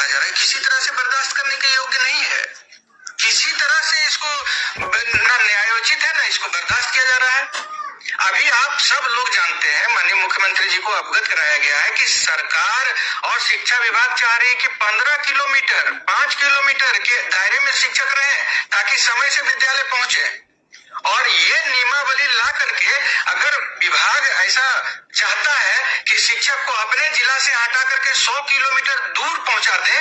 बढ़ाया जा रहा है, किसी तरह से बर्दाश्त करने के योग्य नहीं है। किसी तरह से इसको ना न्यायोचित है, ना इसको बर्दाश्त किया जा रहा है। अभी आप सब लोग जानते हैं, माननीय मुख्यमंत्री जी को अवगत कराया गया है कि सरकार और शिक्षा विभाग चाह रही है कि 15 किलोमीटर 5 किलोमीटर के दायरे में शिक्षक रहे ताकि समय से विद्यालय पहुंचे। और ये नियमावली ला करके अगर विभाग ऐसा चाहता है कि शिक्षक को अपने जिला से हटा करके 100 किलोमीटर दूर पहुंचा दे,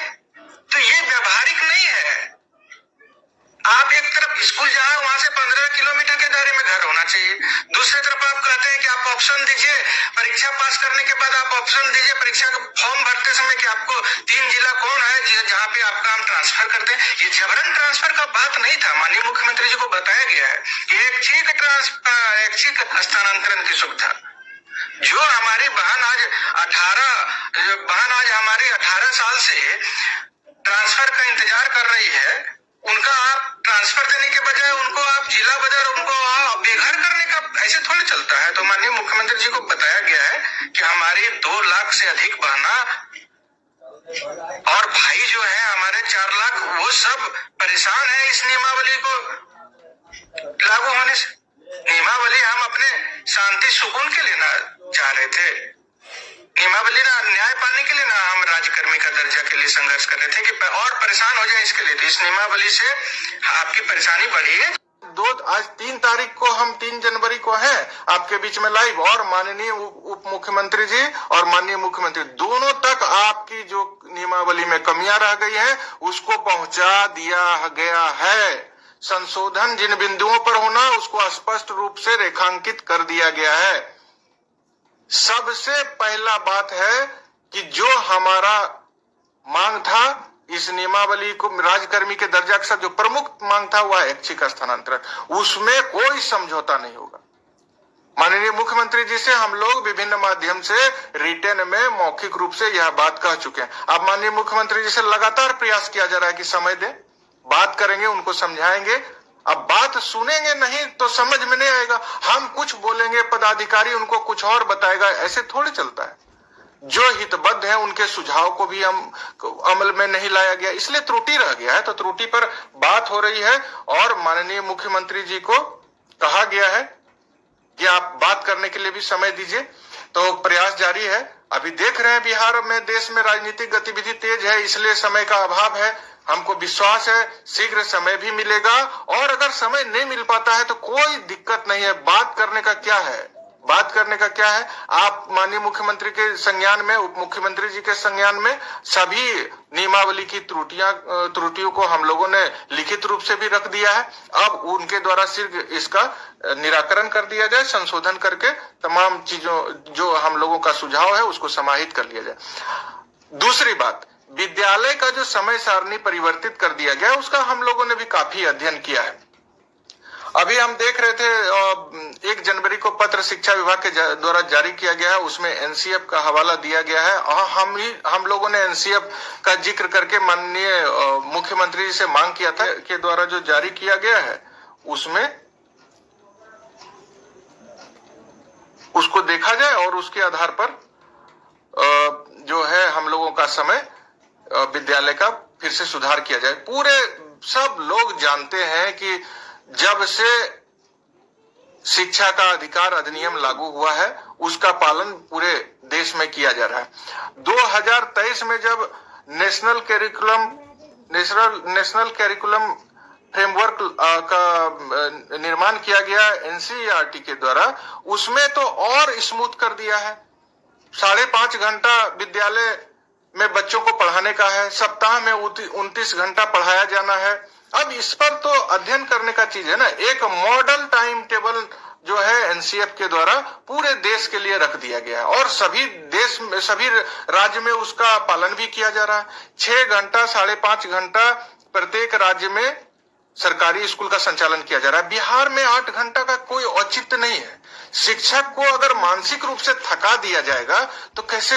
तो ये व्यवहारिक नहीं है। आप एक तरफ स्कूल जहां वहां से 15 किलोमीटर के दायरे में घर होना चाहिए, दूसरी तरफ आप कहते हैं कि आप ऑप्शन दीजिए, परीक्षा पास करने के बाद आप ऑप्शन दीजिए परीक्षा का फॉर्म भरते समय कि आपको 3 जिला कौन है जहां पे आपका हम ट्रांसफर करते हैं। ये जबरन ट्रांसफर का बात नहीं था। माननीय मुख्यमंत्री जी को बताया गया है कि ऐच्छिक स्थानांतरण की सुविधा जो हमारी बहन आज हमारी 18 साल से ट्रांसफर का इंतजार कर रही है, उनका आप ट्रांसफर देने के बजाय उनको आप जिला बदल उनको बेघर करने का ऐसे थोड़ी चलता है। तो माननीय मुख्यमंत्री जी को बताया गया है कि हमारी 2 लाख से अधिक बहना और भाई जो है हमारे 4 लाख, वो सब परेशान है इस नियमावली को लागू होने से। नियमावली हम अपने शांति सुकून के लिए ना चाह रहे थे, नियमावली ना न्याय पाने के लिए ना हम राज्यकर्मी का दर्जा के लिए संघर्ष कर रहे थे कि और परेशान हो जाए इसके लिए। तो इस नियमावली से आपकी परेशानी बढ़ी है। आज 3 तारीख को हम 3 जनवरी को हैं आपके बीच में लाइव, और माननीय उप मुख्यमंत्री जी और माननीय मुख्यमंत्री दोनों तक आपकी जो नियमावली में कमियां रह गई हैं उसको पहुंचा दिया गया है। संशोधन जिन बिंदुओं पर होना उसको स्पष्ट रूप से रेखांकित कर दिया गया है। सबसे पहला बात है कि जो हमारा मांग था इस नियमावली को राज्यकर्मी के दर्जा के साथ जो प्रमुख मांग था वह ऐच्छिक स्थानांतरण, उसमें कोई समझौता नहीं होगा। माननीय मुख्यमंत्री जी से हम लोग विभिन्न माध्यम से रिटर्न में मौखिक रूप से यह बात कह चुके हैं। अब माननीय मुख्यमंत्री जी से लगातार प्रयास किया जा रहा है कि समय दें, बात करेंगे, उनको समझाएंगे। अब बात सुनेंगे नहीं तो समझ में नहीं आएगा। हम कुछ बोलेंगे, पदाधिकारी उनको कुछ और बताएगा, ऐसे थोड़ी चलता है। जो हितबद्ध है उनके सुझाव को भी हम अमल में नहीं लाया गया, इसलिए त्रुटि रह गया है। तो त्रुटि पर बात हो रही है और माननीय मुख्यमंत्री जी को कहा गया है कि आप बात करने के लिए भी समय दीजिए। तो प्रयास जारी है। अभी देख रहे हैं बिहार में, देश में राजनीतिक गतिविधि तेज है, इसलिए समय का अभाव है। हमको विश्वास है शीघ्र समय भी मिलेगा, और अगर समय नहीं मिल पाता है तो कोई दिक्कत नहीं है। बात करने का क्या है, बात करने का क्या है। आप माननीय मुख्यमंत्री के संज्ञान में, उप मुख्यमंत्री जी के संज्ञान में सभी नियमावली की त्रुटियों को हम लोगों ने लिखित रूप से भी रख दिया है। अब उनके द्वारा सिर्फ इसका निराकरण कर दिया जाए, संशोधन करके तमाम चीजों जो हम लोगों का सुझाव है उसको समाहित कर लिया जाए। दूसरी बात, विद्यालय का जो समय सारणी परिवर्तित कर दिया गया उसका हम लोगों ने भी काफी अध्ययन किया है। अभी हम देख रहे थे 1 जनवरी को पत्र शिक्षा विभाग के द्वारा जारी किया गया है, उसमें एनसीएफ का हवाला दिया गया है। हम लोगों ने एनसीएफ का जिक्र करके माननीय मुख्यमंत्री जी से मांग किया था के द्वारा जो जारी किया गया है उसमें उसको देखा जाए और उसके आधार पर जो है हम लोगों का समय विद्यालय का फिर से सुधार किया जाए। पूरे सब लोग जानते हैं कि जब से शिक्षा का अधिकार अधिनियम लागू हुआ है उसका पालन पूरे देश में किया जा रहा है। 2023 में जब नेशनल कैरिकुलम फ्रेमवर्क का निर्माण किया गया एनसीईआरटी के द्वारा, उसमें तो और स्मूथ कर दिया है। 5.5 घंटा विद्यालय में बच्चों को पढ़ाने का है, सप्ताह में 29 घंटा पढ़ाया जाना है। अब इस पर तो अध्ययन करने का चीज है ना। एक मॉडल टाइम टेबल जो है एनसीएफ के द्वारा पूरे देश के लिए रख दिया गया है और सभी राज्य में उसका पालन भी किया जा रहा है। 6 घंटा 5.5 घंटा प्रत्येक राज्य में सरकारी स्कूल का संचालन किया जा रहा है। बिहार में 8 घंटा का कोई औचित्य नहीं है। शिक्षक को अगर मानसिक रूप से थका दिया जाएगा तो कैसे